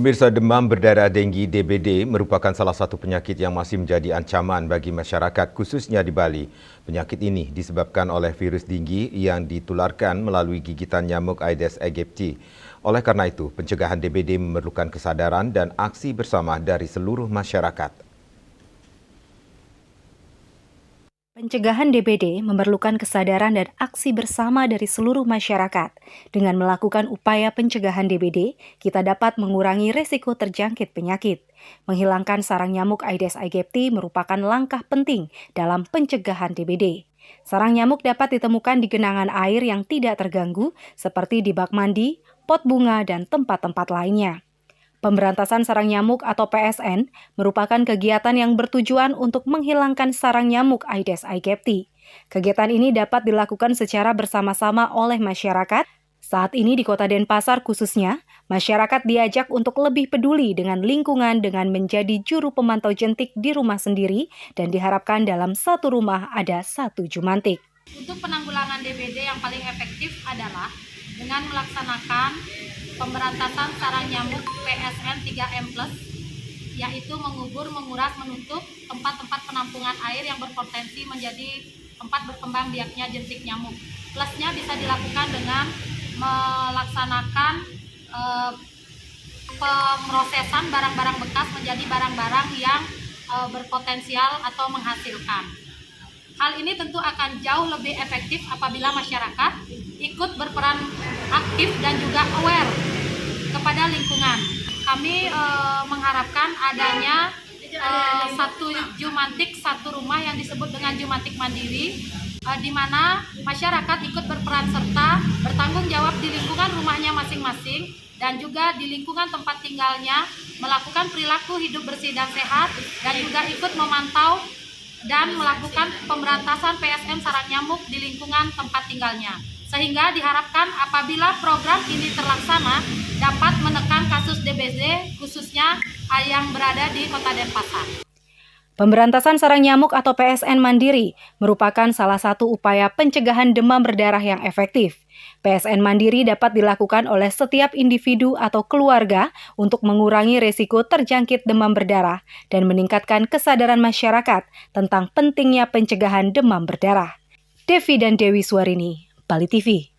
Pemirsa, demam berdarah denggi (DBD) merupakan salah satu penyakit yang masih menjadi ancaman bagi masyarakat, khususnya di Bali. Penyakit ini disebabkan oleh virus denggi yang ditularkan melalui gigitan nyamuk Aedes aegypti. Oleh karena itu, pencegahan DBD memerlukan kesadaran dan aksi bersama dari seluruh masyarakat. Pencegahan DBD memerlukan kesadaran dan aksi bersama dari seluruh masyarakat. Dengan melakukan upaya pencegahan DBD, kita dapat mengurangi risiko terjangkit penyakit. Menghilangkan sarang nyamuk Aedes aegypti merupakan langkah penting dalam pencegahan DBD. Sarang nyamuk dapat ditemukan di genangan air yang tidak terganggu, seperti di bak mandi, pot bunga, dan tempat-tempat lainnya. Pemberantasan sarang nyamuk atau PSN merupakan kegiatan yang bertujuan untuk menghilangkan sarang nyamuk Aedes aegypti. Kegiatan ini dapat dilakukan secara bersama-sama oleh masyarakat. Saat ini di Kota Denpasar khususnya, masyarakat diajak untuk lebih peduli dengan lingkungan dengan menjadi juru pemantau jentik di rumah sendiri dan diharapkan dalam satu rumah ada satu jumantik. Untuk penanggulangan DBD yang paling efektif adalah dengan melaksanakan pemberantasan sarang nyamuk PSN 3M+, yaitu mengubur, menguras, menutup tempat-tempat penampungan air yang berpotensi menjadi tempat berkembang biaknya jentik nyamuk. Plusnya bisa dilakukan dengan melaksanakan pemrosesan barang-barang bekas menjadi barang-barang yang berpotensial atau menghasilkan. Hal ini tentu akan jauh lebih efektif apabila masyarakat ikut berperan aktif dan juga aware kepada lingkungan. Kami mengharapkan adanya satu jumantik, satu rumah yang disebut dengan jumantik mandiri, di mana masyarakat ikut berperan serta bertanggung jawab di lingkungan rumahnya masing-masing dan juga di lingkungan tempat tinggalnya, melakukan perilaku hidup bersih dan sehat, dan juga ikut memantau dan melakukan pemberantasan PSN sarang nyamuk di lingkungan tempat tinggalnya. Sehingga diharapkan apabila program ini terlaksana dapat menekan kasus DBD khususnya yang berada di Kota Denpasar. Pemberantasan sarang nyamuk atau PSN mandiri merupakan salah satu upaya pencegahan demam berdarah yang efektif. PSN mandiri dapat dilakukan oleh setiap individu atau keluarga untuk mengurangi risiko terjangkit demam berdarah dan meningkatkan kesadaran masyarakat tentang pentingnya pencegahan demam berdarah. Devi dan Dewi Swarini, Bali TV.